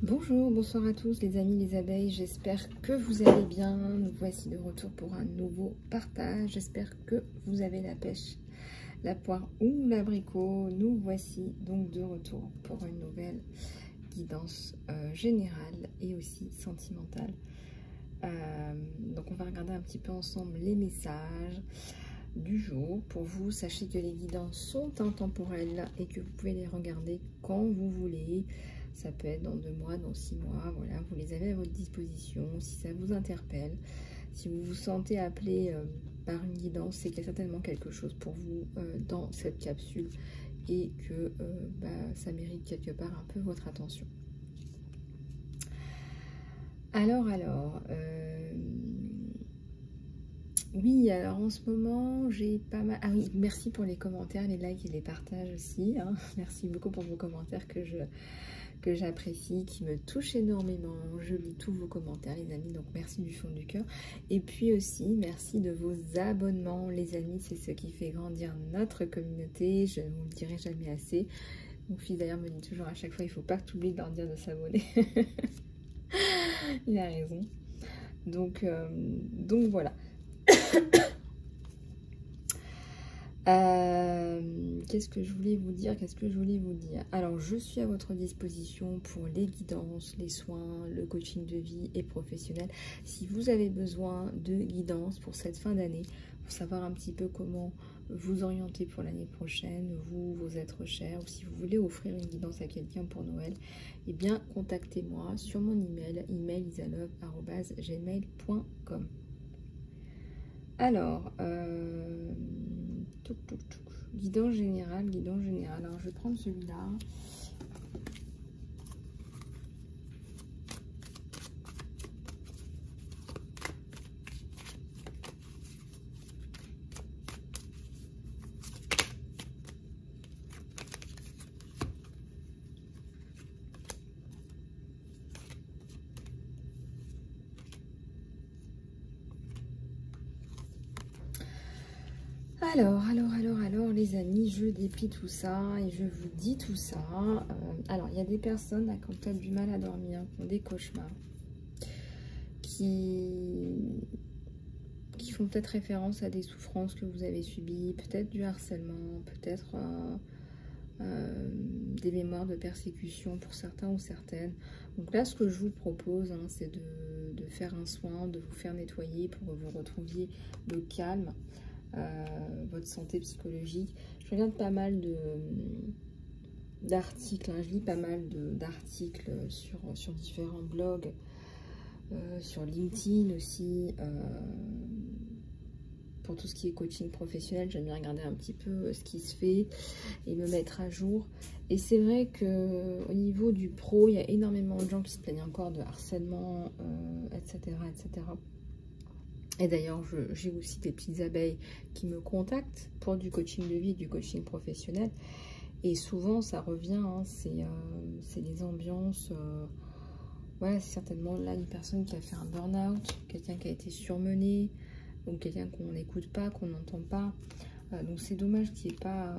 Bonjour, bonsoir à tous les amis, les abeilles, j'espère que vous allez bien. Nous voici de retour pour un nouveau partage. J'espère que vous avez la pêche, la poire ou l'abricot. Nous voici donc de retour pour une nouvelle guidance générale et aussi sentimentale. Donc on va regarder un petit peu ensemble les messages du jour. Pour vous, sachez que les guidances sont intemporelles et que vous pouvez les regarder quand vous voulez. Ça peut être dans 2 mois, dans 6 mois, voilà, vous les avez à votre disposition. Si ça vous interpelle, si vous vous sentez appelé par une guidance, c'est qu'il y a certainement quelque chose pour vous dans cette capsule et que ça mérite quelque part un peu votre attention. Alors, oui, alors en ce moment, j'ai pas mal... Ah oui, merci pour les commentaires, les likes et les partages aussi. Hein. Merci beaucoup pour vos commentaires que j'apprécie, qui me touchent énormément. Je lis tous vos commentaires, les amis, donc merci du fond du cœur. Et puis aussi, merci de vos abonnements, les amis. C'est ce qui fait grandir notre communauté. Je ne vous le dirai jamais assez. Mon fils d'ailleurs me dit toujours à chaque fois, il ne faut pas que tu oublies de leur dire de s'abonner. Il a raison. Donc voilà. Qu'est-ce que je voulais vous dire? Alors, je suis à votre disposition pour les guidances, les soins, le coaching de vie et professionnel. Si vous avez besoin de guidance pour cette fin d'année, pour savoir un petit peu comment vous orienter pour l'année prochaine, vos êtres chers, ou si vous voulez offrir une guidance à quelqu'un pour Noël, eh bien, contactez-moi sur mon email isalove@gmail.com. Alors, guidance générale. Alors, je vais prendre celui-là. Alors, les amis, je déplie tout ça et je vous dis tout ça. Alors, il y a des personnes qui ont peut-être du mal à dormir, qui ont des cauchemars, qui font peut-être référence à des souffrances que vous avez subies, peut-être du harcèlement, peut-être des mémoires de persécution pour certains ou certaines. Donc là, ce que je vous propose, hein, c'est de faire un soin, de vous faire nettoyer pour que vous retrouviez le calme. Votre santé psychologique. Je regarde pas mal d'articles, hein. Je lis pas mal d'articles sur différents blogs, sur LinkedIn aussi, pour tout ce qui est coaching professionnel. J'aime bien regarder un petit peu ce qui se fait et me mettre à jour. Et c'est vrai que au niveau du pro, il y a énormément de gens qui se plaignent encore de harcèlement, etc., etc. Et d'ailleurs, j'ai aussi des petites abeilles qui me contactent pour du coaching de vie, du coaching professionnel. Et souvent, ça revient, hein, c'est des ambiances. Voilà, c'est certainement là une personne qui a fait un burn-out, quelqu'un qui a été surmené, ou quelqu'un qu'on n'écoute pas, qu'on n'entend pas. Donc c'est dommage qu'il n'y ait pas,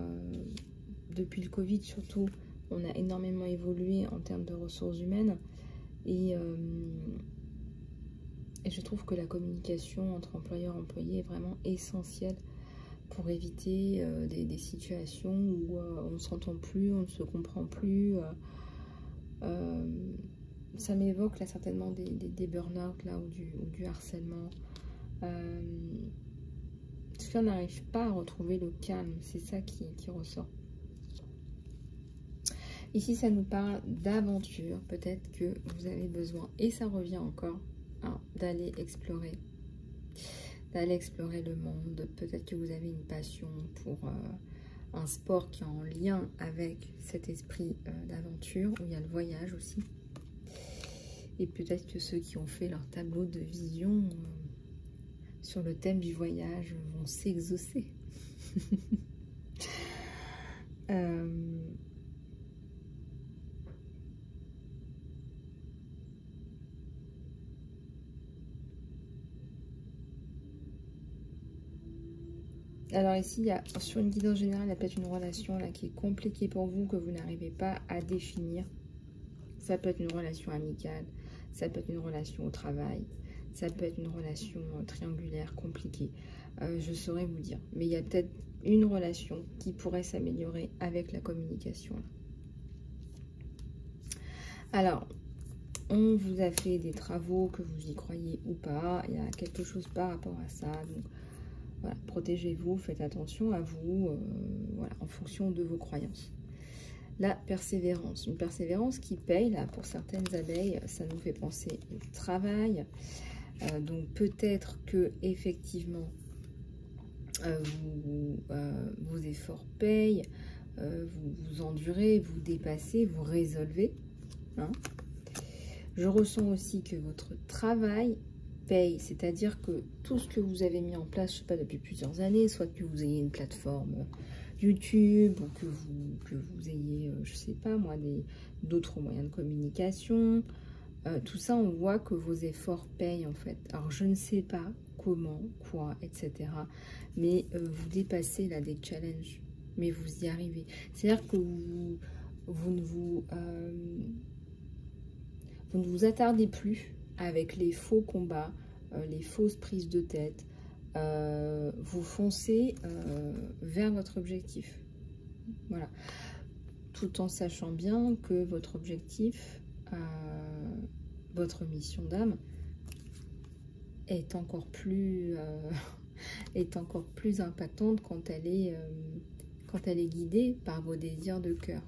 depuis le Covid surtout, on a énormément évolué en termes de ressources humaines. Et je trouve que la communication entre employeurs et employés est vraiment essentielle pour éviter des situations où on ne s'entend plus, on ne se comprend plus. Ça m'évoque là certainement des burn-out là, ou du harcèlement. Parce qu'on n'arrive pas à retrouver le calme, c'est ça qui ressort. Ici, ça nous parle d'aventure. Peut-être que vous avez besoin, et ça revient encore, d'aller explorer le monde. Peut-être que vous avez une passion pour un sport qui est en lien avec cet esprit d'aventure, où il y a le voyage aussi. Et peut-être que ceux qui ont fait leur tableau de vision sur le thème du voyage vont s'exaucer. Alors ici, il y a, sur une guidance générale, il y a peut-être une relation là qui est compliquée pour vous, que vous n'arrivez pas à définir. Ça peut être une relation amicale, ça peut être une relation au travail, ça peut être une relation triangulaire compliquée. Je saurais vous dire. Mais il y a peut-être une relation qui pourrait s'améliorer avec la communication. Alors, on vous a fait des travaux, que vous y croyez ou pas. Il y a quelque chose par rapport à ça. Donc, voilà, protégez-vous, faites attention à vous, voilà, en fonction de vos croyances. La persévérance, une persévérance qui paye, là, pour certaines abeilles, ça nous fait penser au travail. Donc peut-être que effectivement vos efforts payent, vous endurez, vous dépassez, vous résolvez. Hein. Je ressens aussi que votre travail paye, c'est-à-dire que tout ce que vous avez mis en place, je sais pas, depuis plusieurs années, soit que vous ayez une plateforme YouTube, ou que vous ayez, je sais pas moi, d'autres moyens de communication, tout ça, on voit que vos efforts payent en fait. Alors, je ne sais pas comment, quoi, etc. Mais vous dépassez là des challenges, mais vous y arrivez. C'est-à-dire que vous ne vous attardez plus avec les faux combats, les fausses prises de tête. Vous foncez vers votre objectif. Voilà. Tout en sachant bien que votre objectif, votre mission d'âme, est encore plus impactante quand elle est guidée par vos désirs de cœur.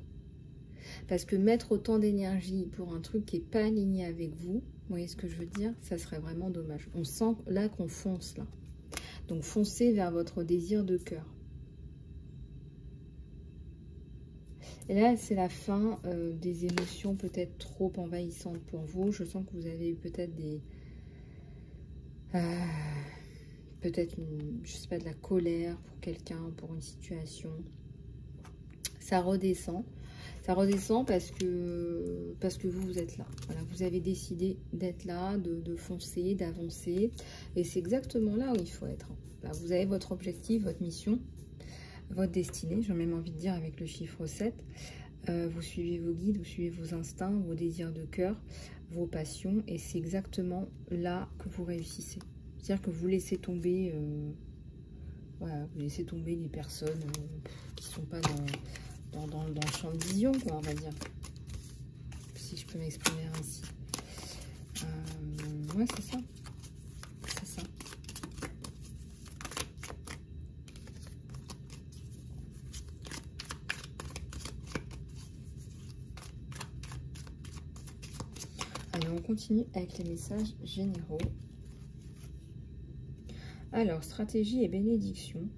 Parce que mettre autant d'énergie pour un truc qui n'est pas aligné avec vous, vous voyez ce que je veux dire, ça serait vraiment dommage. On sent là qu'on fonce là. Donc foncez vers votre désir de cœur. Et là, c'est la fin des émotions peut-être trop envahissantes pour vous. Je sens que vous avez eu peut-être je sais pas, de la colère pour quelqu'un, pour une situation. Ça redescend. Ça redescend parce que vous êtes là. Voilà, vous avez décidé d'être là, de foncer, d'avancer. Et c'est exactement là où il faut être. Là, vous avez votre objectif, votre mission, votre destinée. J'ai même envie de dire avec le chiffre 7. Vous suivez vos guides, vous suivez vos instincts, vos désirs de cœur, vos passions. Et c'est exactement là que vous réussissez. C'est-à-dire que vous laissez tomber, voilà, vous laissez tomber des personnes qui ne sont pas dans le champ de vision, quoi, on va dire. Si je peux m'exprimer ainsi. Ouais, c'est ça. C'est ça. Allez, on continue avec les messages généraux. Alors, stratégie et bénédiction.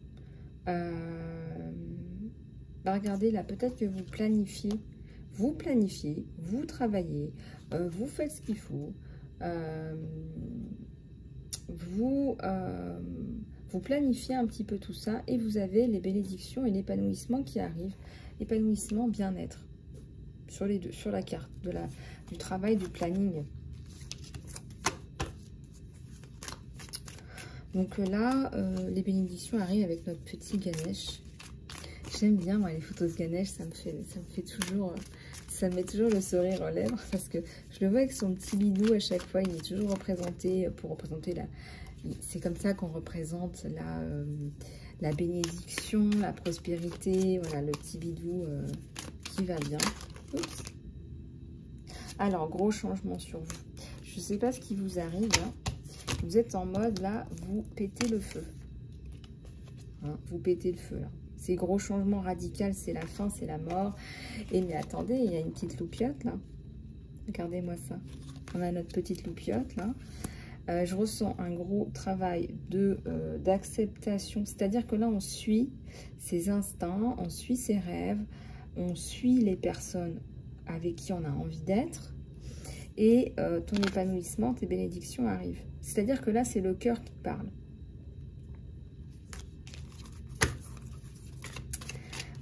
Regardez là, peut-être que vous planifiez, vous travaillez, vous faites ce qu'il faut, vous planifiez un petit peu tout ça et vous avez les bénédictions et l'épanouissement qui arrivent, épanouissement, bien-être sur les deux, sur la carte du travail, du planning. Donc là, les bénédictions arrivent avec notre petit Ganesh. J'aime bien moi, les photos de Ganesh, ça me fait toujours, ça me met toujours le sourire aux lèvres parce que je le vois avec son petit bidou à chaque fois, il est toujours représenté pour représenter c'est comme ça qu'on représente la bénédiction, la prospérité, voilà le petit bidou qui va bien. Oups. Alors gros changement sur vous. Je ne sais pas ce qui vous arrive. Hein. Vous êtes en mode là, vous pétez le feu. Hein, vous pétez le feu là. C'est gros changement radical, c'est la fin, c'est la mort. Et mais attendez, il y a une petite loupiote là. Regardez-moi ça. On a notre petite loupiote là. Je ressens un gros travail d'acceptation. C'est-à-dire que là, on suit ses instincts, on suit ses rêves, on suit les personnes avec qui on a envie d'être. Et ton épanouissement, tes bénédictions arrivent. C'est-à-dire que là, c'est le cœur qui parle.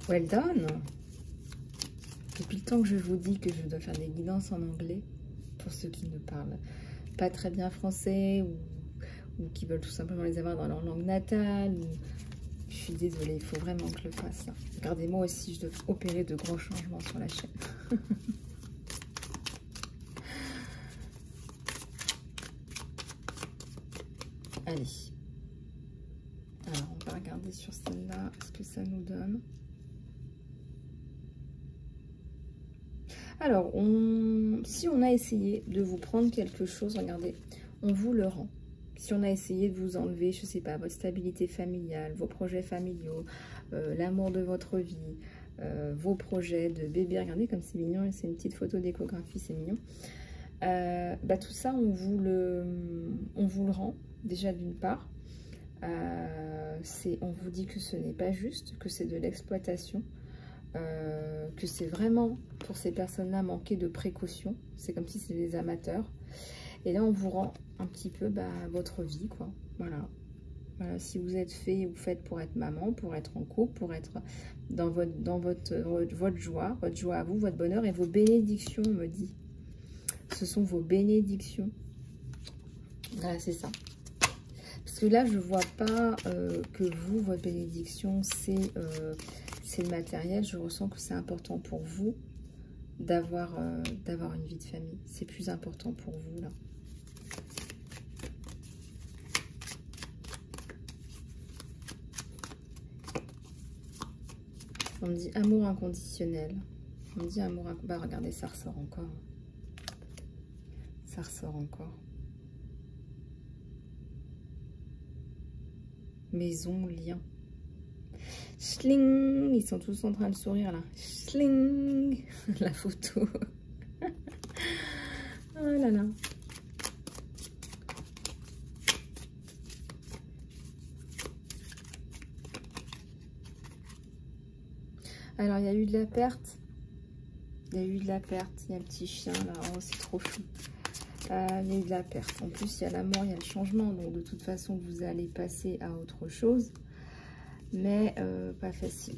Well done. Depuis le temps que je vous dis que je dois faire des guidances en anglais, pour ceux qui ne parlent pas très bien français, ou qui veulent tout simplement les avoir dans leur langue natale, je suis désolée, il faut vraiment que je le fasse. Regardez, moi aussi, je dois opérer de gros changements sur la chaîne. Allez. Alors, on va regarder sur celle-là ce que ça nous donne. Alors, si on a essayé de vous prendre quelque chose, regardez, on vous le rend. Si on a essayé de vous enlever, je ne sais pas, votre stabilité familiale, vos projets familiaux, l'amour de votre vie, vos projets de bébé, regardez comme c'est mignon, c'est une petite photo d'échographie, c'est mignon. Tout ça, on vous le rend, déjà d'une part. On vous dit que ce n'est pas juste, que c'est de l'exploitation, que c'est vraiment, pour ces personnes-là, manquer de précaution. C'est comme si c'était des amateurs. Et là, on vous rend un petit peu votre vie, quoi. Voilà. Voilà, si vous êtes fait ou faites pour être maman, pour être en couple, pour être dans votre joie à vous, votre bonheur et vos bénédictions, on me dit. Ce sont vos bénédictions. Voilà, c'est ça. Parce que là, je ne vois pas que vous, votre bénédiction, c'est le matériel. Je ressens que c'est important pour vous d'avoir une vie de famille. C'est plus important pour vous, là. On me dit amour inconditionnel. On me dit amour inconditionnel. Bah, regardez, ça ressort encore. Ça ressort encore. Maison, lien. Schling. Ils sont tous en train de sourire, là. Schling. La photo. Oh là là. Alors, il y a eu de la perte. Il y a eu de la perte. Il y a un petit chien, là. Oh, c'est trop chou. Il y a eu de la perte. En plus, il y a la mort, il y a le changement. Donc, de toute façon, vous allez passer à autre chose. Mais pas facile.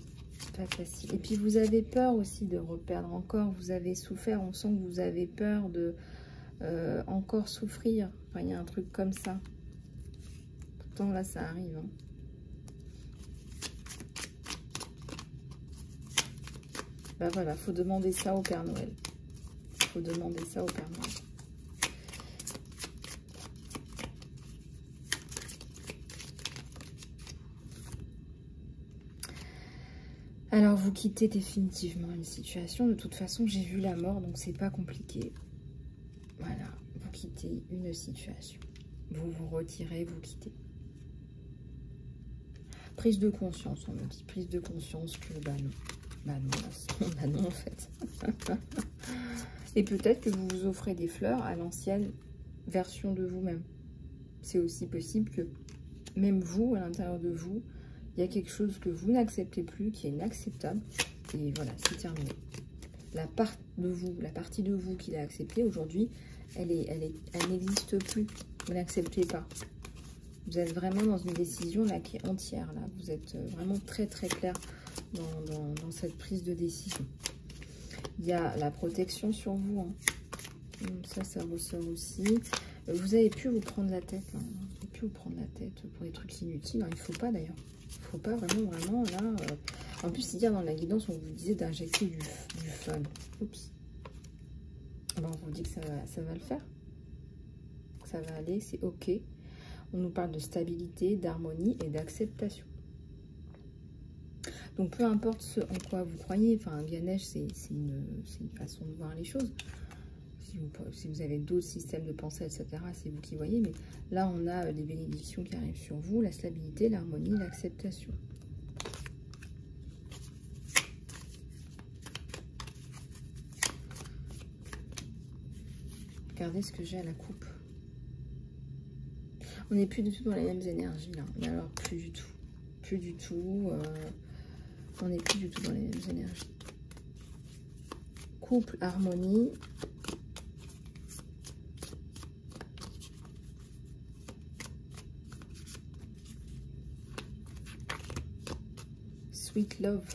Pas facile. Et puis, vous avez peur aussi de reperdre encore. Vous avez souffert. On sent que vous avez peur de encore souffrir. Enfin, il y a un truc comme ça. Pourtant, là, ça arrive, hein. Ben voilà, faut demander ça au Père Noël. Faut demander ça au Père Noël. Alors, vous quittez définitivement une situation. De toute façon, j'ai vu la mort, donc c'est pas compliqué. Voilà, vous quittez une situation. Vous vous retirez, vous quittez. Prise de conscience, on me dit. Prise de conscience que, bah non. Bah non, en fait. Et peut-être que vous vous offrez des fleurs à l'ancienne version de vous-même. C'est aussi possible que même vous, à l'intérieur de vous, il y a quelque chose que vous n'acceptez plus, qui est inacceptable. Et voilà, c'est terminé. La partie de vous qui l'a acceptée, aujourd'hui, elle n'existe plus. Vous n'acceptez pas. Vous êtes vraiment dans une décision là qui est entière. Là. Vous êtes vraiment très très clair dans cette prise de décision. Il y a la protection sur vous. Hein. Ça ressort aussi. Vous avez pu vous prendre la tête. Hein. Vous avez pu vous prendre la tête pour des trucs inutiles. Hein. Il ne faut pas d'ailleurs. Il ne faut pas vraiment là. En plus, hier dans la guidance, on vous disait d'injecter du fun. Oups. Ben, on vous dit que ça va le faire. Que ça va aller, c'est OK. On nous parle de stabilité, d'harmonie et d'acceptation. Donc, peu importe ce en quoi vous croyez, enfin, Ganesh, c'est une façon de voir les choses. Si vous avez d'autres systèmes de pensée, etc., c'est vous qui voyez. Mais là, on a les bénédictions qui arrivent sur vous, la stabilité, l'harmonie, l'acceptation. Regardez ce que j'ai à la coupe. On n'est plus du tout dans les mêmes énergies, là. Mais alors, plus du tout. Plus du tout. On n'est plus du tout dans les mêmes énergies. Couple, harmonie. Sweet love.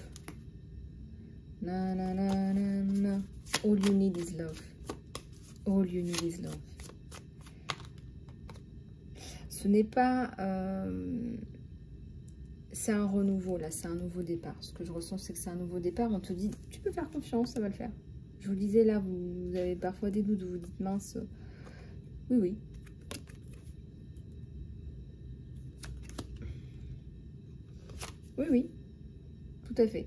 Na na na na na. All you need is love. All you need is love. Ce n'est pas... c'est un renouveau, là. C'est un nouveau départ. Ce que je ressens, c'est que c'est un nouveau départ. On te dit, tu peux faire confiance, ça va le faire. Je vous le disais, là, vous avez parfois des doutes. Vous vous dites, mince. Oui, oui. Oui, oui, tout à fait.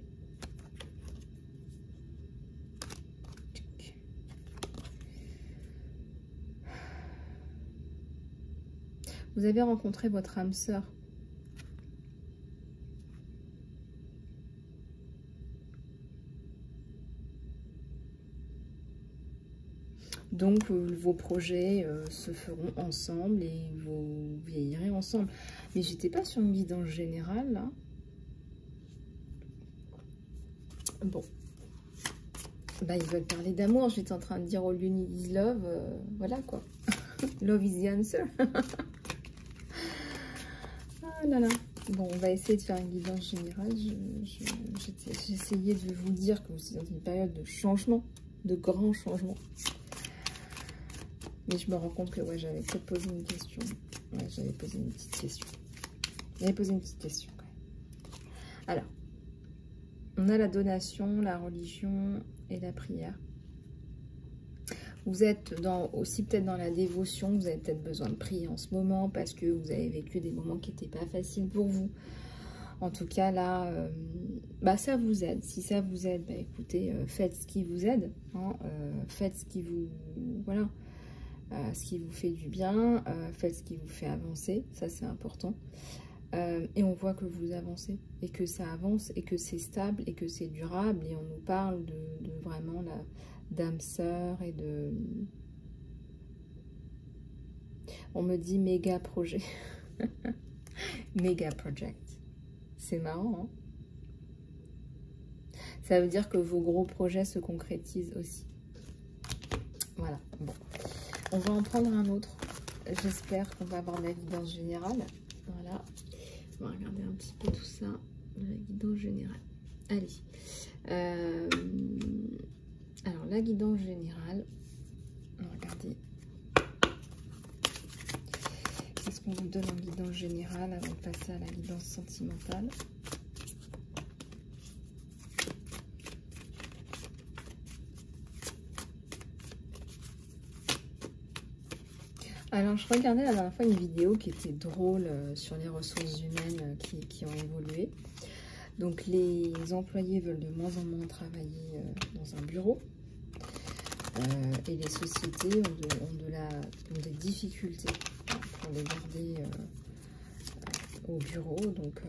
Vous avez rencontré votre âme sœur. Donc, vos projets se feront ensemble et vous vieillirez ensemble. Mais j'étais pas sur une guidance générale, là. Bon. Bah, ils veulent parler d'amour. J'étais en train de dire all you need is love. Voilà, quoi. Love is the answer. Ah là là. Bon, on va essayer de faire une guidance générale. J'essayais de vous dire que vous êtes dans une période de changement, de grands changements. Mais je me rends compte que ouais, j'avais peut-être posé une question. Ouais, j'avais posé une petite question. J'avais posé une petite question. Ouais. Alors, on a la donation, la religion et la prière. Vous êtes aussi peut-être dans la dévotion. Vous avez peut-être besoin de prier en ce moment parce que vous avez vécu des moments qui n'étaient pas faciles pour vous. En tout cas, là, bah, ça vous aide. Si ça vous aide, bah, écoutez, faites ce qui vous aide. Hein, faites ce qui vous... Voilà. Ce qui vous fait du bien, faites ce qui vous fait avancer, ça c'est important. Et on voit que vous avancez, et que ça avance, et que c'est stable, et que c'est durable, et on nous parle de vraiment la d'âme sœur, et de... On me dit méga projet. Méga project. C'est marrant, hein? Ça veut dire que vos gros projets se concrétisent aussi. Voilà, bon. On va en prendre un autre. J'espère qu'on va avoir la guidance générale. Voilà. On va regarder un petit peu tout ça. La guidance générale. Allez. Alors, la guidance générale. On va regarder. Qu'est-ce qu'on vous donne en guidance générale avant de passer à la guidance sentimentale? Alors, je regardais la dernière fois une vidéo qui était drôle sur les ressources humaines qui ont évolué. Donc, les employés veulent de moins en moins travailler dans un bureau. Et les sociétés ont des difficultés pour les garder au bureau. Donc,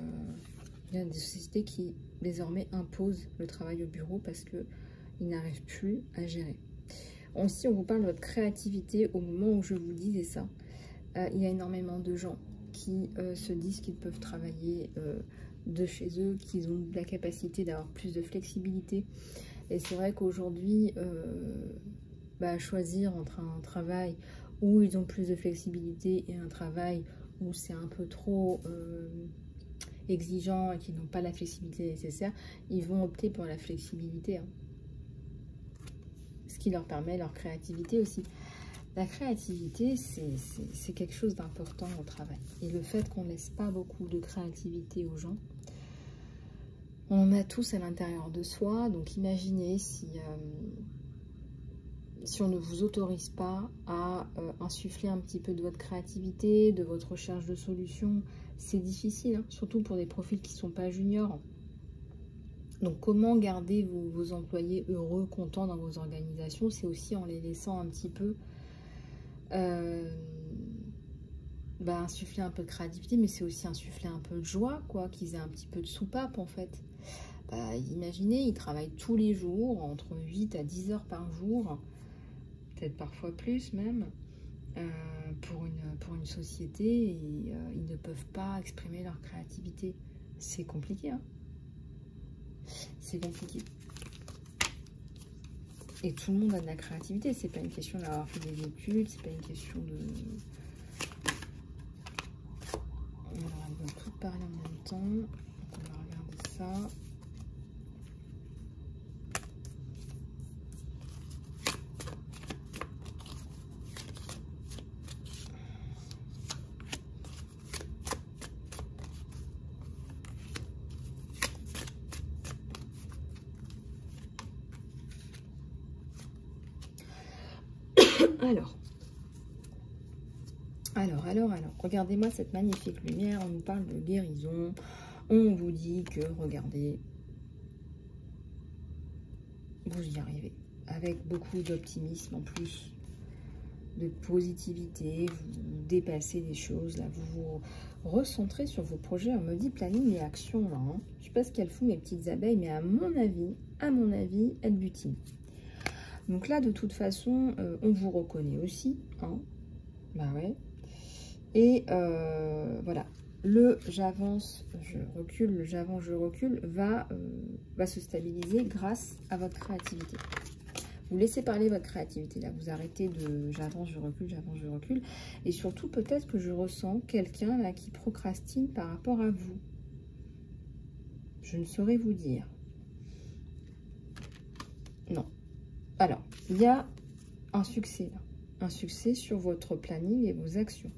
il y a des sociétés qui, désormais, imposent le travail au bureau parce qu'ils n'arrivent plus à gérer. Aussi, on vous parle de votre créativité au moment où je vous disais ça. Il y a énormément de gens qui se disent qu'ils peuvent travailler de chez eux, qu'ils ont la capacité d'avoir plus de flexibilité. Et c'est vrai qu'aujourd'hui, choisir entre un travail où ils ont plus de flexibilité et un travail où c'est un peu trop exigeant et qu'ils n'ont pas la flexibilité nécessaire, ils vont opter pour la flexibilité. Hein. Ce qui leur permet leur créativité aussi. La créativité, c'est quelque chose d'important au travail. Et le fait qu'on ne laisse pas beaucoup de créativité aux gens, on a tous à l'intérieur de soi. Donc imaginez si on ne vous autorise pas à insuffler un petit peu de votre créativité, de votre recherche de solutions, c'est difficile, hein, surtout pour des profils qui ne sont pas juniors. Donc, comment garder vos employés heureux, contents dans vos organisations? C'est aussi en les laissant un petit peu insuffler un peu de créativité, mais c'est aussi insuffler un peu de joie, quoi, qu'ils aient un petit peu de soupape, en fait. Imaginez, ils travaillent tous les jours, entre 8 à 10 heures par jour, peut-être parfois plus même, pour une société, et ils ne peuvent pas exprimer leur créativité. C'est compliqué, hein? C'est compliqué. Et tout le monde a de la créativité. C'est pas une question d'avoir fait des études. C'est pas une question de... Alors, elles vont toutes parler en même temps. Donc, on va regarder ça. Alors, regardez-moi cette magnifique lumière, on nous parle de guérison, On vous dit que, regardez, vous y arrivez. Avec beaucoup d'optimisme en plus, de positivité, vous dépassez des choses, là, vous vous recentrez sur vos projets. On me dit planning et action, là. Hein. Je ne sais pas ce qu'elles font, mes petites abeilles, mais à mon avis, elles butinent. Donc là, de toute façon, on vous reconnaît aussi. Hein. Bah ouais. Et voilà. Le j'avance, je recule, le j'avance, je recule va se stabiliser grâce à votre créativité. Vous laissez parler votre créativité, là. Vous arrêtez de j'avance, je recule, j'avance, je recule. Et surtout, peut-être que je ressens quelqu'un là qui procrastine par rapport à vous. Je ne saurais vous dire. Non. Alors, il y a un succès là. Un succès sur votre planning et vos actions.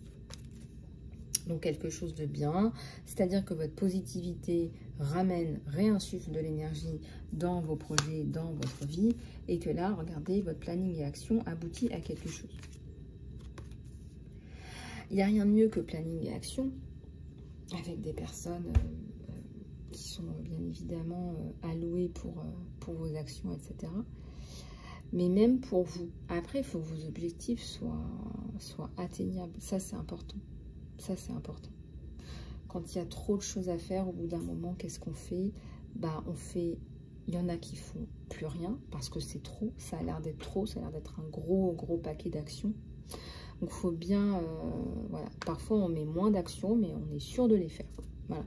Donc quelque chose de bien, c'est-à-dire que votre positivité réinsuffle de l'énergie dans vos projets, dans votre vie, et que là, regardez, votre planning et action aboutit à quelque chose. Il n'y a rien de mieux que planning et action, avec des personnes qui sont bien évidemment allouées pour vos actions, etc. Mais même pour vous. Après, il faut que vos objectifs soient atteignables. Ça, c'est important. Ça, c'est important. Quand il y a trop de choses à faire, au bout d'un moment, qu'est-ce qu'on fait? Bah, on fait... Il y en a qui font plus rien parce que c'est trop. Ça a l'air d'être trop. Ça a l'air d'être un gros paquet d'actions. Donc, il faut bien... voilà. Parfois, on met moins d'actions, mais on est sûr de les faire. Voilà.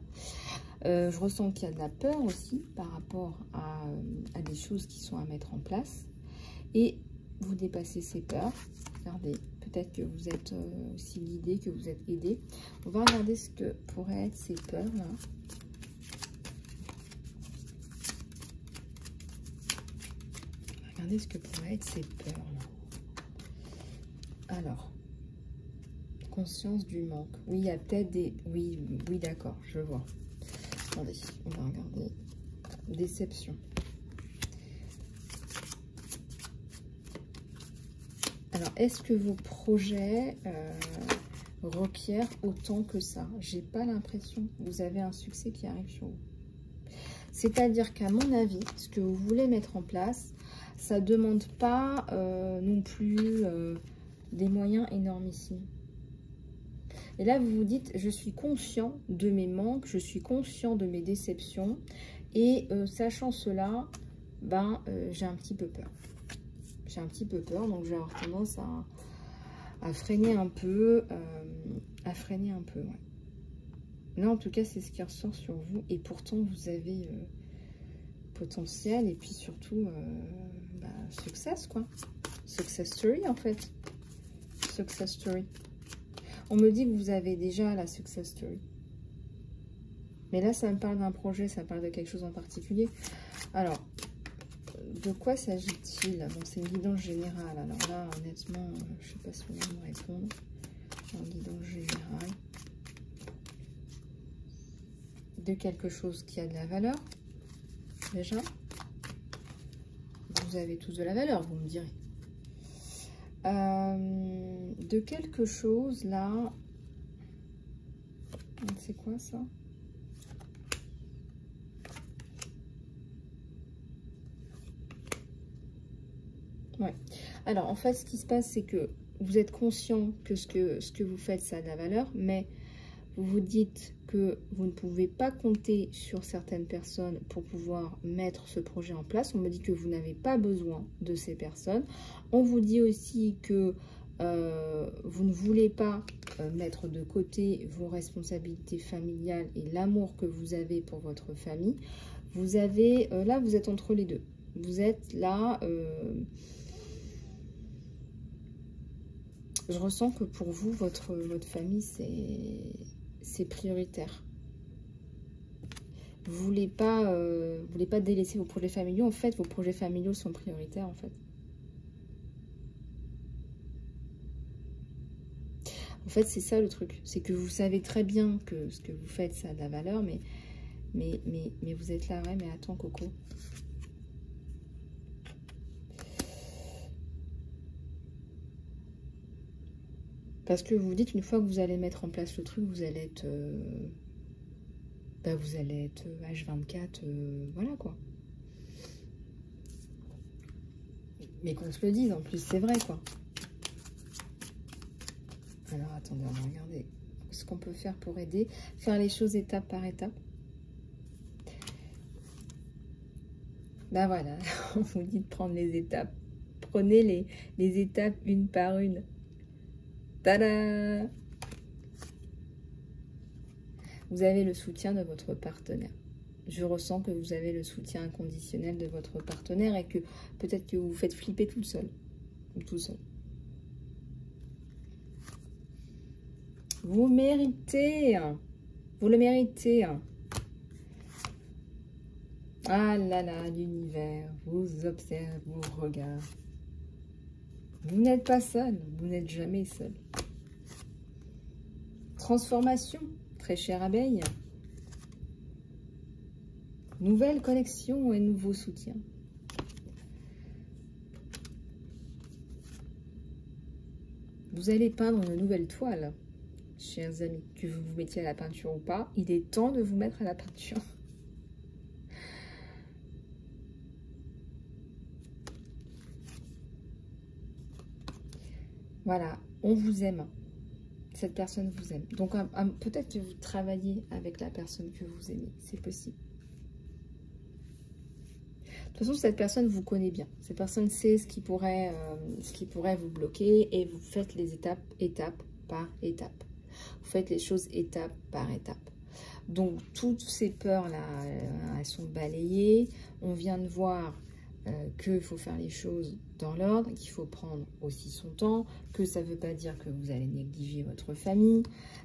Je ressens qu'il y a de la peur aussi par rapport à des choses qui sont à mettre en place. Et vous dépassez ces peurs. Regardez. Peut-être que vous êtes aussi guidé, que vous êtes aidé. On va regarder ce que pourraient être ces peurs-là. Regardez ce que pourraient être ces peurs-là. Alors, conscience du manque. Oui, il y a peut-être des... Oui, d'accord, je vois. Attendez, on va regarder. Déception. Alors, est-ce que vos projets requièrent autant que ça? J'ai pas l'impression que vous avez un succès qui arrive sur vous. C'est-à-dire qu'à mon avis, ce que vous voulez mettre en place, ça ne demande pas non plus des moyens énormissimes. Et là, vous vous dites, je suis conscient de mes manques, je suis conscient de mes déceptions. Et sachant cela, ben, j'ai un petit peu peur. J'ai un petit peu peur, donc je vais avoir tendance à freiner un peu. Ouais. Là, en tout cas, c'est ce qui ressort sur vous. Et pourtant, vous avez potentiel. Et puis surtout, success, quoi. Success story, en fait. Success story. On me dit que vous avez déjà la success story. Mais là, ça me parle d'un projet, ça parle de quelque chose en particulier. Alors... De quoi s'agit-il? Bon, c'est une guidance générale. Alors là, honnêtement, je ne sais pas si vous voulez me répondre. Une guidance générale. De quelque chose qui a de la valeur. Déjà. Vous avez tous de la valeur, vous me direz. De quelque chose, là... C'est quoi, ça? Ouais. Alors, en fait, ce qui se passe, c'est que vous êtes conscient que ce que vous faites, ça a de la valeur, mais vous vous dites que vous ne pouvez pas compter sur certaines personnes pour pouvoir mettre ce projet en place. On me dit que vous n'avez pas besoin de ces personnes. On vous dit aussi que vous ne voulez pas mettre de côté vos responsabilités familiales et l'amour que vous avez pour votre famille. Vous avez, là, vous êtes entre les deux. Vous êtes là... je ressens que pour vous, votre famille, c'est prioritaire. Vous voulez pas délaisser vos projets familiaux. En fait, vos projets familiaux sont prioritaires, en fait. En fait, c'est ça le truc. C'est que vous savez très bien que ce que vous faites, ça a de la valeur, mais vous êtes là, ouais, mais attends, Coco. Parce que vous vous dites, une fois que vous allez mettre en place le truc, vous allez être... bah, vous allez être H24, voilà quoi. Mais qu'on se le dise, en plus, c'est vrai quoi. Alors, attendez, on va regarder ce qu'on peut faire pour aider. Faire les choses étape par étape. Ben voilà, on vous dit de prendre les étapes. Prenez les étapes une par une. Tada! Vous avez le soutien de votre partenaire. Je ressens que vous avez le soutien inconditionnel de votre partenaire et que peut-être que vous vous faites flipper tout seul. Ou tout seul. Vous méritez. Vous le méritez. Ah là là, l'univers vous observe, vous regarde. Vous n'êtes pas seul, vous n'êtes jamais seul. Transformation, très chère abeille. Nouvelle connexion et nouveau soutien. Vous allez peindre une nouvelle toile, chers amis. Que vous vous mettiez à la peinture ou pas, il est temps de vous mettre à la peinture. Voilà, on vous aime. Cette personne vous aime. Donc, peut-être que vous travaillez avec la personne que vous aimez. C'est possible. De toute façon, cette personne vous connaît bien. Cette personne sait ce qui pourrait vous bloquer et vous faites les étapes, étape par étape. Vous faites les choses étape par étape. Donc, toutes ces peurs-là, elles sont balayées. On vient de voir qu'il faut faire les choses dans l'ordre, qu'il faut prendre aussi son temps, que ça ne veut pas dire que vous allez négliger votre famille,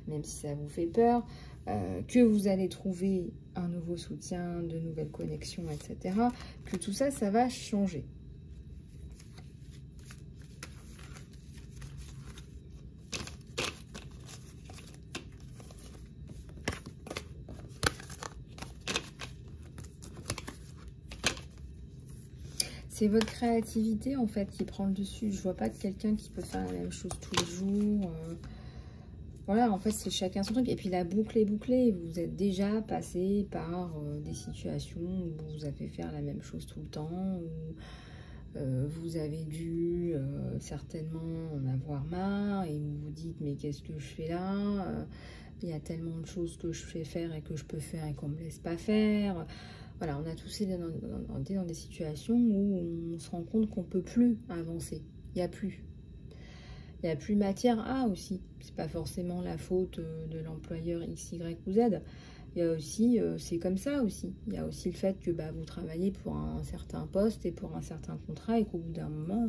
même si ça vous fait peur, que vous allez trouver un nouveau soutien, de nouvelles connexions, etc. Que tout ça, ça va changer. C'est votre créativité, en fait, qui prend le dessus. Je vois pas de quelqu'un qui peut faire la même chose tous les jours. Voilà, en fait, c'est chacun son truc. Et puis, la boucle est bouclée. Vous êtes déjà passé par des situations où vous avez fait faire la même chose tout le temps, où vous avez dû certainement en avoir marre, et vous vous dites, mais qu'est-ce que je fais là? Il y a tellement de choses que je fais faire et que je peux faire et qu'on ne me laisse pas faire. Voilà, on a tous été dans des situations où on se rend compte qu'on ne peut plus avancer. Il n'y a plus. Il n'y a plus matière à aussi. C'est pas forcément la faute de l'employeur X, Y ou Z. Il y a aussi, c'est comme ça aussi. Il y a aussi le fait que vous travaillez pour un certain poste et pour un certain contrat et qu'au bout d'un moment...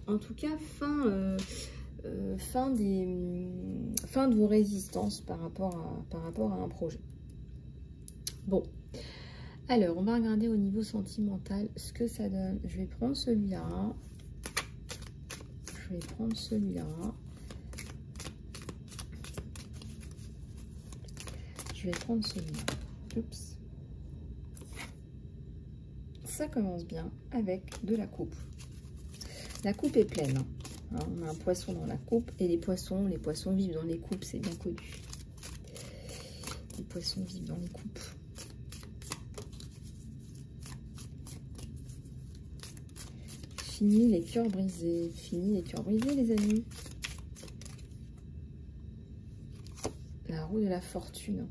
En tout cas, fin de vos résistances par rapport à un projet. Bon, alors on va regarder au niveau sentimental ce que ça donne. Je vais prendre celui-là. Je vais prendre celui-là. Je vais prendre celui-là. Oups. Ça commence bien avec de la coupe. La coupe est pleine. Hein, on a un poisson dans la coupe et les poissons vivent dans les coupes, c'est bien connu. Les poissons vivent dans les coupes. Fini les cœurs brisés. Fini les cœurs brisés, les amis. La roue de la fortune.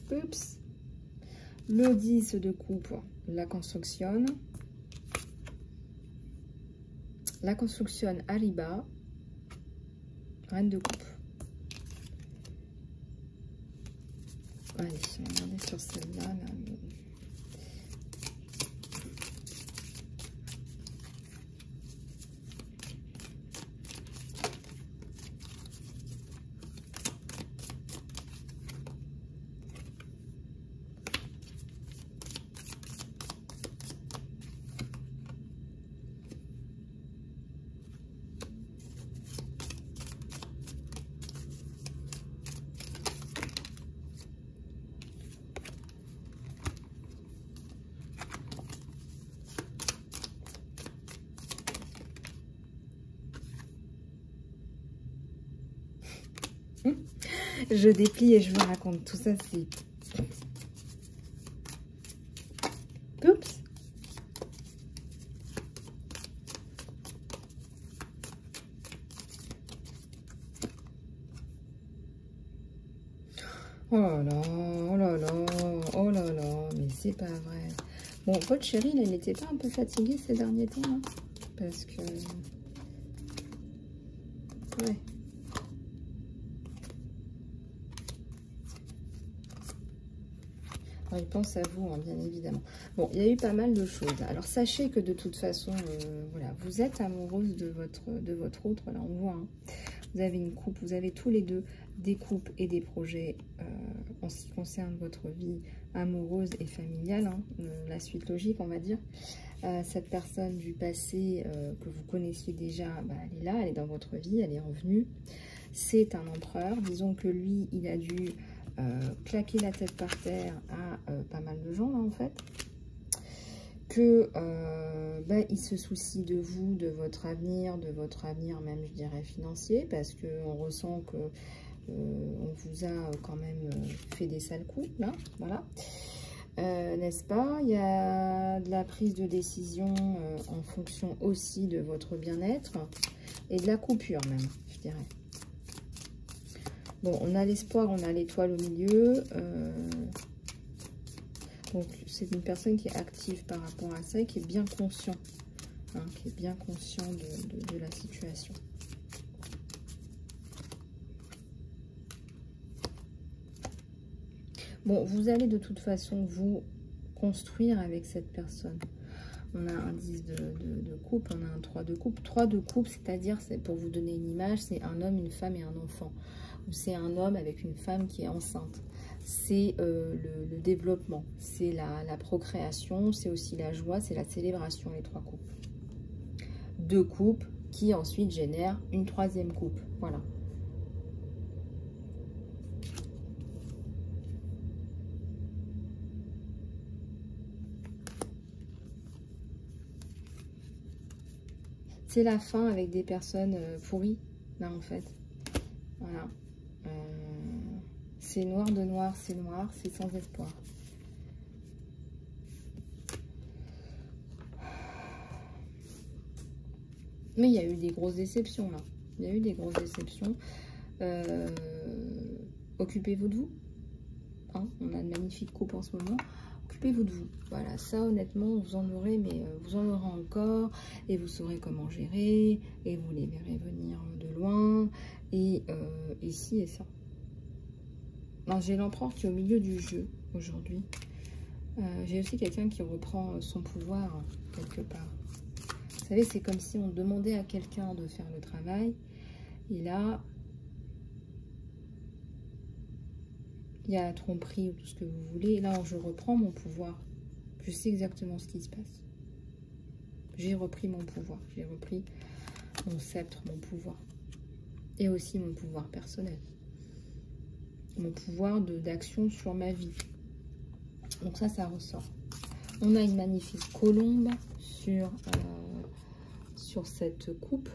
Oups. Le 10 de coupe, la construction. La construction arriba. Reine de coupe. Allez, on va regarder sur celle-là. Là. Je déplie et je vous raconte tout ça, c'est... Oups. Oh là là, oh là là, oh là là, mais c'est pas vrai. Bon, votre chérie, elle n'était pas un peu fatiguée ces derniers temps, hein, parce que... Ouais. Alors, il pense à vous, hein, bien évidemment. Bon, il y a eu pas mal de choses. Alors, sachez que de toute façon, voilà, vous êtes amoureuse de votre autre. Là, on voit, hein. Vous avez une coupe, vous avez tous les deux des coupes et des projets en ce qui concerne votre vie amoureuse et familiale. Hein, la suite logique, on va dire. Cette personne du passé que vous connaissiez déjà, bah, elle est là, elle est dans votre vie, elle est revenue. C'est un empereur. Disons que lui, il a dû claquer la tête par terre à pas mal de gens, là, en fait. Que bah, il se soucie de vous, de votre avenir même, je dirais, financier, parce qu'on ressent que on vous a quand même fait des sales coups, là, voilà. N'est-ce pas? Il y a de la prise de décision en fonction aussi de votre bien-être et de la coupure même, je dirais. Bon, on a l'espoir, on a l'étoile au milieu. Donc, c'est une personne qui est active par rapport à ça et qui est bien conscient, hein, qui est bien conscient de la situation. Bon, vous allez de toute façon vous construire avec cette personne. On a un 10 de coupe, on a un 3 de coupe. 3 de coupe, c'est-à-dire, c'est pour vous donner une image, c'est un homme, une femme et un enfant. Ou c'est un homme avec une femme qui est enceinte. C'est le développement, c'est la procréation, c'est aussi la joie, c'est la célébration, les 3 coupes. 2 coupes qui ensuite génèrent une 3e coupe. Voilà. C'est la fin avec des personnes pourries, là, en fait. Voilà. C'est noir de noir, c'est noir, c'est sans espoir. Mais il y a eu des grosses déceptions, là. Il y a eu des grosses déceptions. Occupez-vous de vous. Hein, on a de magnifiques coupes en ce moment. Occupez-vous de vous. Voilà, ça honnêtement, vous en aurez, mais vous en aurez encore. Et vous saurez comment gérer. Et vous les verrez venir de loin. Et ci et ça. J'ai l'empereur qui est au milieu du jeu aujourd'hui. J'ai aussi quelqu'un qui reprend son pouvoir quelque part. Vous savez, c'est comme si on demandait à quelqu'un de faire le travail. Et là, il y a la tromperie ou tout ce que vous voulez. Et là, je reprends mon pouvoir. Je sais exactement ce qui se passe. J'ai repris mon pouvoir. J'ai repris mon sceptre, mon pouvoir. Et aussi mon pouvoir personnel. Mon pouvoir d'action sur ma vie. Donc ça ressort. On a une magnifique colombe sur cette coupe,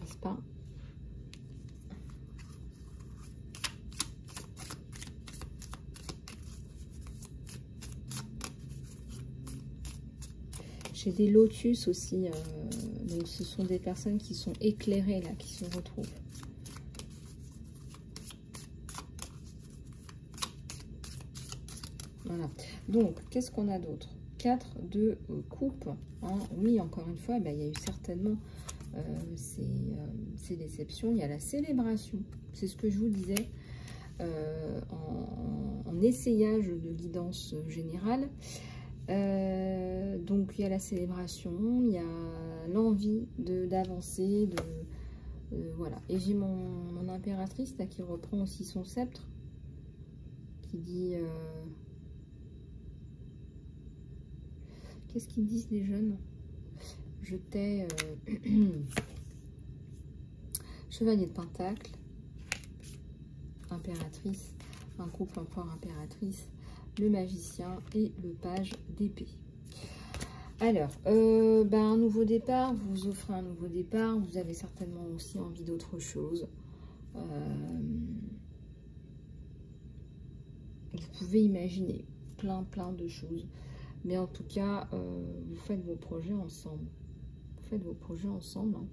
n'est-ce pas? J'ai des lotus aussi, donc ce sont des personnes qui sont éclairées là, qui se retrouvent. Voilà. Donc, qu'est-ce qu'on a d'autre? 4 de coupe. Hein. Oui, encore une fois, il y a eu certainement ces déceptions. Il y a la célébration. C'est ce que je vous disais en essayage de guidance générale. Donc, il y a la célébration, il y a l'envie d'avancer, voilà. Et j'ai mon impératrice là, qui reprend aussi son sceptre, qui dit... Qu'est-ce qu'ils disent les jeunes? Je t'ai... Chevalier de Pentacle, impératrice, un couple encore impératrice, le magicien et le page d'épée. Alors, un nouveau départ, vous vous offrez un nouveau départ, vous avez certainement aussi envie d'autre chose. vous pouvez imaginer plein de choses. Mais en tout cas, vous faites vos projets ensemble. Vous faites vos projets ensemble. Hein.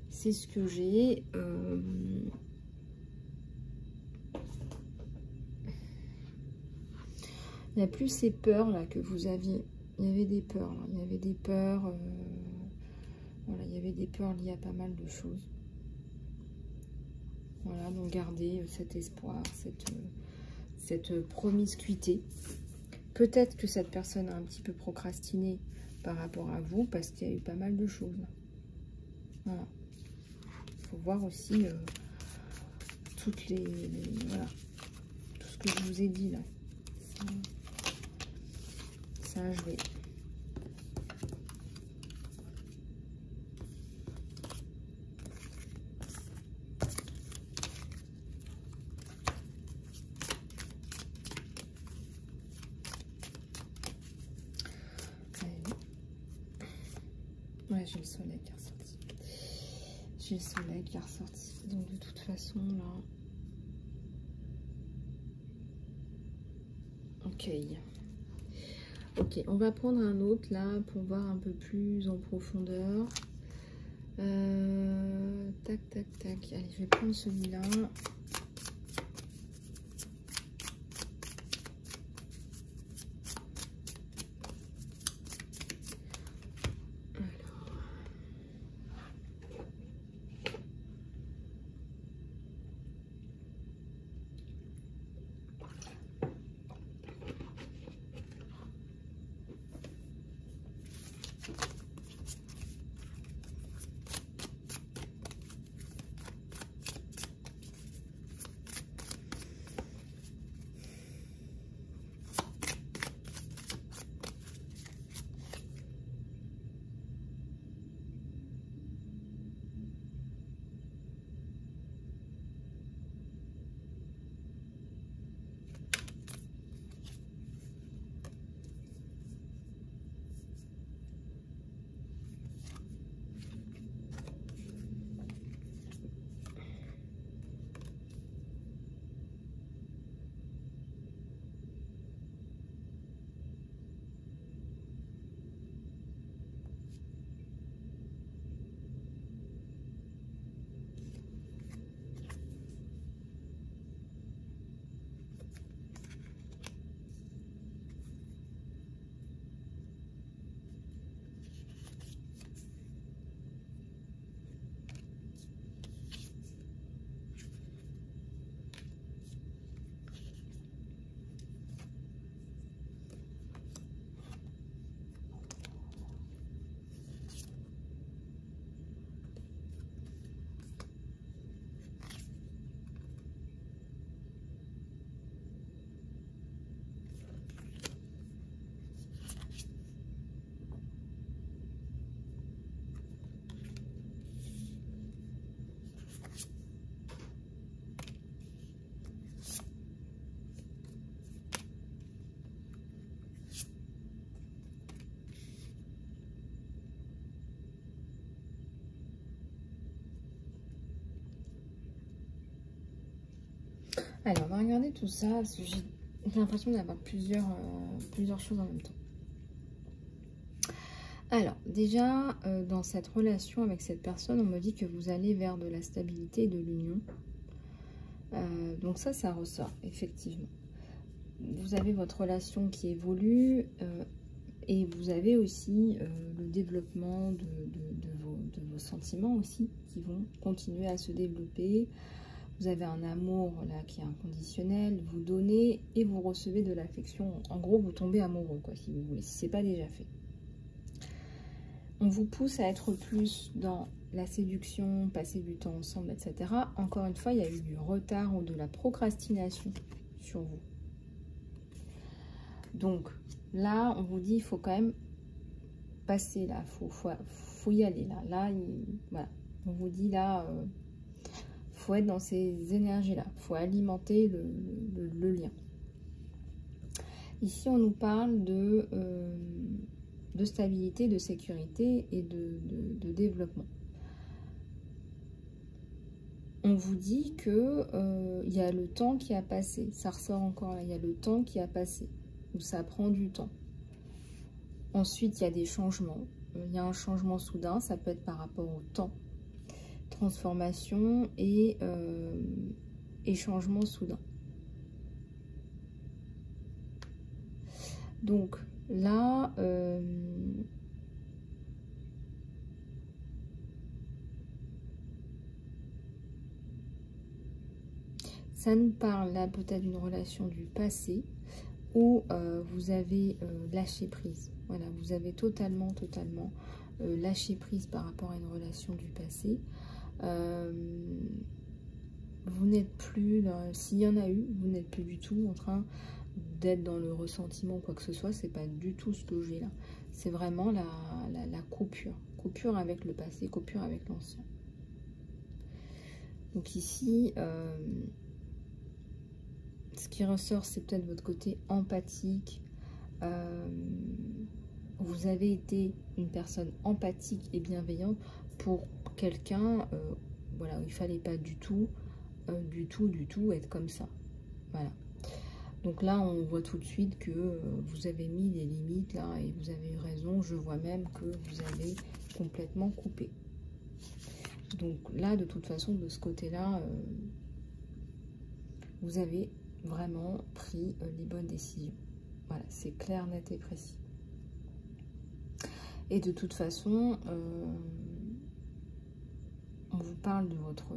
C'est ce que j'ai. Il n'y a plus ces peurs là que vous aviez. Il y avait des peurs là. Il y avait des peurs. Voilà, il y avait des peurs liées à pas mal de choses. Voilà, donc gardez cet espoir, cette promiscuité. Peut-être que cette personne a un petit peu procrastiné par rapport à vous parce qu'il y a eu pas mal de choses. Voilà. Il faut voir aussi toutes les voilà, tout ce que je vous ai dit là. Ça a joué. Ouais, j'ai le soleil qui est ressorti. J'ai le soleil qui est ressorti. Donc de toute façon, là... Ok. Ok, on va prendre un autre, là, pour voir un peu plus en profondeur. Tac, tac, tac. Allez, je vais prendre celui-là. Alors, on va regarder tout ça, parce que j'ai l'impression d'avoir plusieurs choses en même temps. Alors, déjà, dans cette relation avec cette personne, on me dit que vous allez vers de la stabilité et de l'union. Donc ça ressort, effectivement. Vous avez votre relation qui évolue et vous avez aussi le développement de vos sentiments aussi qui vont continuer à se développer. Vous avez un amour là qui est inconditionnel, vous donnez et vous recevez de l'affection. En gros, vous tombez amoureux, quoi, si vous voulez, si ce n'est pas déjà fait. On vous pousse à être plus dans la séduction, passer du temps ensemble, etc. Encore une fois, il y a eu du retard ou de la procrastination sur vous. Donc là, on vous dit, il faut quand même passer là, faut y aller là. Là, voilà. On vous dit là... faut être dans ces énergies-là. Il faut alimenter le lien. Ici, on nous parle de stabilité, de sécurité et de développement. on vous dit que il y a le temps qui a passé. Ça ressort encore là, il y a le temps qui a passé. Ou ça prend du temps. Ensuite, il y a des changements. Il y a un changement soudain, ça peut être par rapport au temps. Transformation et changement soudain. Donc là, ça nous parle là peut-être d'une relation du passé où vous avez lâché prise. Voilà, vous avez totalement lâché prise par rapport à une relation du passé. Vous n'êtes plus, s'il y en a eu, vous n'êtes plus du tout en train d'être dans le ressentiment ou quoi que ce soit. C'est pas du tout ce que j'ai là. C'est vraiment la coupure. Coupure avec le passé, coupure avec l'ancien. Donc ici, ce qui ressort, c'est peut-être votre côté empathique. Vous avez été une personne empathique et bienveillante pour quelqu'un, voilà, il ne fallait pas du tout être comme ça. Voilà. Donc là, on voit tout de suite que vous avez mis des limites là et vous avez eu raison. Je vois même que vous avez complètement coupé. Donc là, de toute façon, de ce côté-là, vous avez vraiment pris les bonnes décisions. Voilà, c'est clair, net et précis. Et de toute façon, on vous parle de votre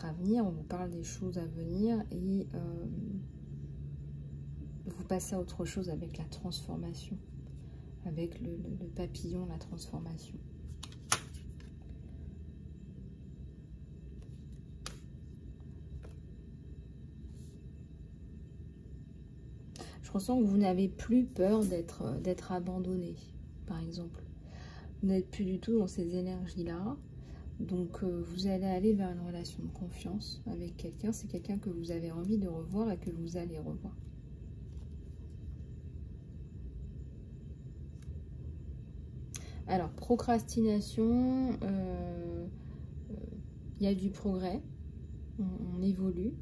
avenir, on vous parle des choses à venir et vous passez à autre chose avec la transformation, avec le papillon, la transformation. Je ressens que vous n'avez plus peur d'être abandonné, par exemple. Vous n'êtes plus du tout dans ces énergies-là. Donc, vous allez aller vers une relation de confiance avec quelqu'un. C'est quelqu'un que vous avez envie de revoir et que vous allez revoir. Alors, procrastination, il y a du progrès. On évolue.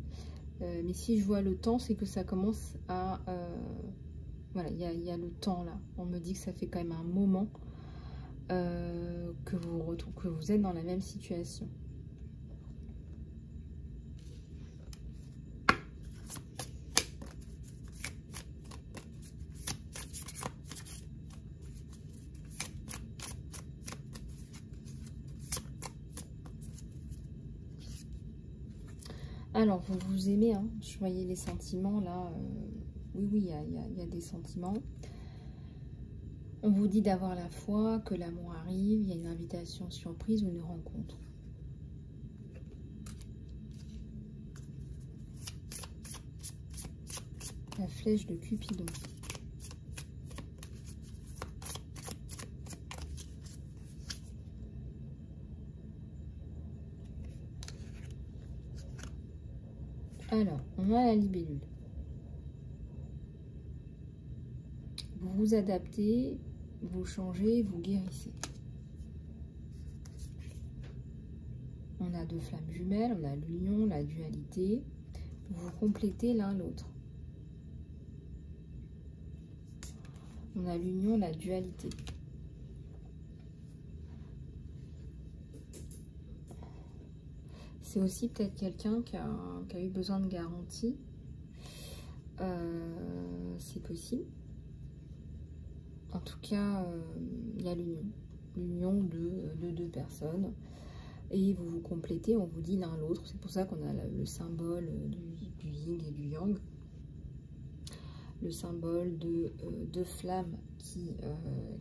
Mais si je vois le temps, c'est que ça commence à... voilà, il y a le temps là. On me dit que ça fait quand même un moment que vous êtes dans la même situation. Alors, vous vous aimez, hein, je voyais les sentiments là. Oui, il y a des sentiments. On vous dit d'avoir la foi, que l'amour arrive, il y a une invitation surprise ou une rencontre. La flèche de Cupidon. Alors, on a la libellule. Vous vous adaptez, vous changez, vous guérissez. On a deux flammes jumelles, on a l'union, la dualité. Vous complétez l'un l'autre. On a l'union, la dualité. C'est aussi peut-être quelqu'un qui a eu besoin de garantie. C'est possible. En tout cas, il y a l'union. L'union de deux personnes. Et vous vous complétez, on vous dit l'un l'autre. C'est pour ça qu'on a le symbole du yin et du yang. Le symbole de deux flammes qui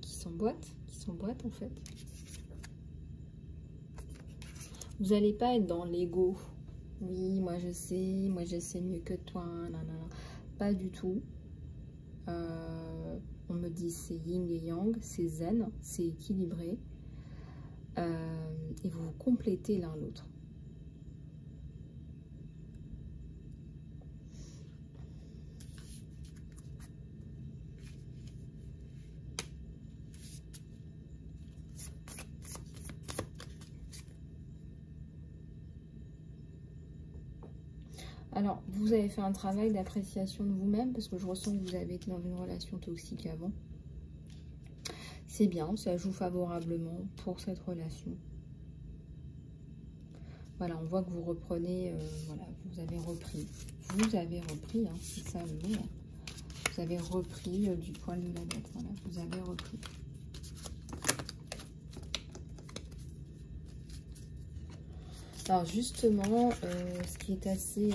s'emboîtent en fait. Vous n'allez pas être dans l'ego. Oui, moi je sais mieux que toi. Nanana. Pas du tout. On me dit c'est yin et yang, c'est zen, c'est équilibré. Et vous vous complétez l'un l'autre. Alors, vous avez fait un travail d'appréciation de vous-même parce que je ressens que vous avez été dans une relation toxique avant. C'est bien, ça joue favorablement pour cette relation. Voilà, on voit que vous reprenez, voilà, vous avez repris, hein, c'est ça le mot. Hein. Vous avez repris du poil de la bête, voilà, vous avez repris. Alors justement, ce qui est assez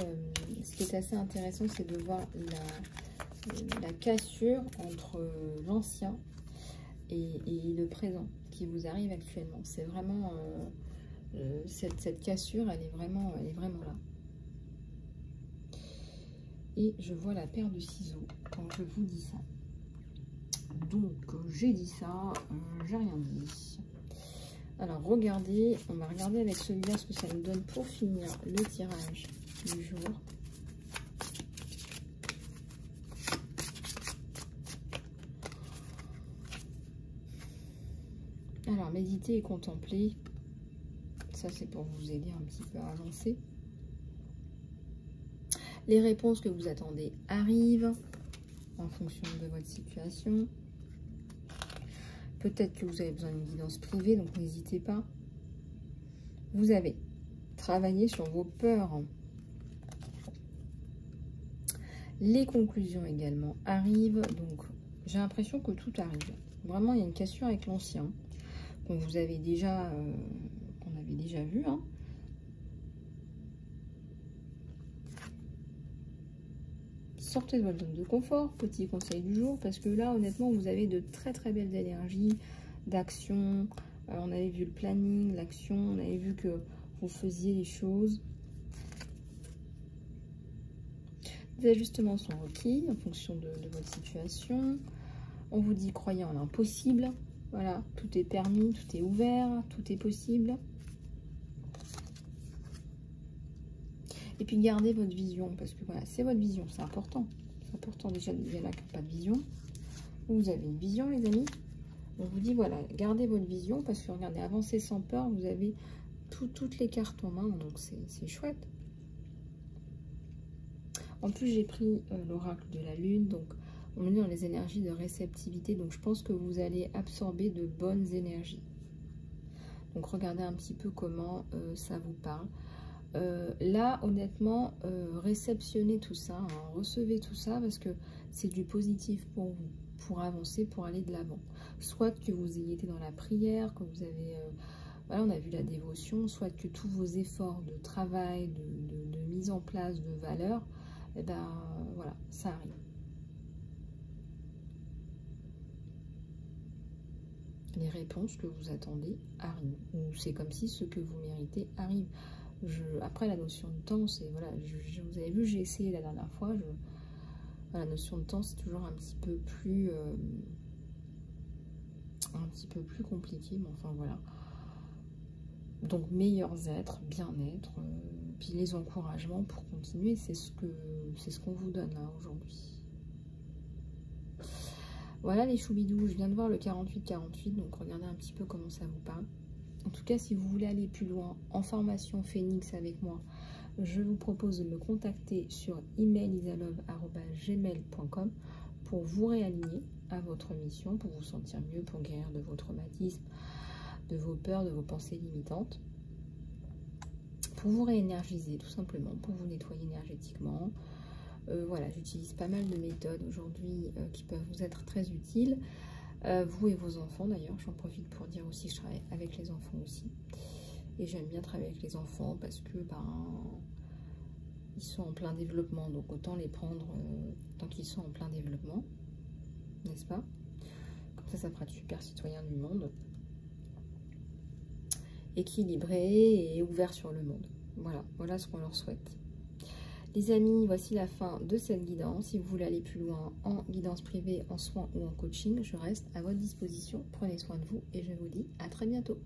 intéressant, c'est de voir la cassure entre l'ancien et le présent qui vous arrive actuellement. C'est vraiment cette cassure, elle est vraiment là. Et je vois la paire de ciseaux quand je vous dis ça. Donc j'ai dit ça, j'ai rien dit. Alors regardez, on va regarder avec celui-là ce que ça nous donne pour finir le tirage du jour. Alors méditer et contempler, ça c'est pour vous aider un petit peu à avancer. Les réponses que vous attendez arrivent en fonction de votre situation. Peut-être que vous avez besoin d'une guidance privée, donc n'hésitez pas. Vous avez travaillé sur vos peurs. Les conclusions également arrivent. Donc, j'ai l'impression que tout arrive. Vraiment, il y a une cassure avec l'ancien qu'on vous avait déjà, qu'on avait déjà vu. Hein. Sortez de votre zone de confort, petit conseil du jour, parce que là, honnêtement, vous avez de très très belles énergies d'action. On avait vu le planning, l'action, on avait vu que vous faisiez les choses. Les ajustements sont requis en fonction de votre situation. On vous dit, croyez en l'impossible. Voilà, tout est permis, tout est ouvert, tout est possible. Et puis gardez votre vision, parce que voilà, c'est votre vision, c'est important. C'est important déjà, il y en a qui n'ont pas de vision. Vous avez une vision, les amis. On vous dit, voilà, gardez votre vision, parce que regardez, avancez sans peur, vous avez toutes les cartes en main, donc c'est chouette. En plus, j'ai pris l'oracle de la lune, donc on est dans les énergies de réceptivité, donc je pense que vous allez absorber de bonnes énergies. Donc regardez un petit peu comment ça vous parle. Là, honnêtement, réceptionnez tout ça, hein, recevez tout ça parce que c'est du positif pour vous, pour avancer, pour aller de l'avant. Soit que vous ayez été dans la prière, que vous avez, voilà, on a vu la dévotion, soit que tous vos efforts de travail, de mise en place de valeurs, eh ben voilà, ça arrive. Les réponses que vous attendez arrivent, ou c'est comme si ce que vous méritez arrive. Après, la notion de temps, c'est, voilà, vous avez vu, j'ai essayé la dernière fois, la notion de temps, c'est toujours un petit peu plus compliqué, mais enfin, voilà. Donc, meilleurs êtres, bien-être, puis les encouragements pour continuer, c'est ce qu'on vous donne, là, aujourd'hui. Voilà, les choubidous, je viens de voir le 48-48, donc regardez un petit peu comment ça vous parle. En tout cas, si vous voulez aller plus loin en formation Phoenix avec moi, je vous propose de me contacter sur emailisalove@gmail.com pour vous réaligner à votre mission, pour vous sentir mieux, pour guérir de vos traumatismes, de vos peurs, de vos pensées limitantes, pour vous réénergiser tout simplement, pour vous nettoyer énergétiquement. Voilà, j'utilise pas mal de méthodes aujourd'hui qui peuvent vous être très utiles. Vous et vos enfants d'ailleurs, j'en profite pour dire aussi que je travaille avec les enfants aussi. Et j'aime bien travailler avec les enfants parce que ils sont en plein développement, donc autant les prendre tant qu'ils sont en plein développement, n'est-ce pas? Comme ça fera de super citoyens du monde, équilibrés et ouverts sur le monde. Voilà ce qu'on leur souhaite. Les amis, voici la fin de cette guidance. Si vous voulez aller plus loin en guidance privée, en soins ou en coaching, je reste à votre disposition. Prenez soin de vous et je vous dis à très bientôt.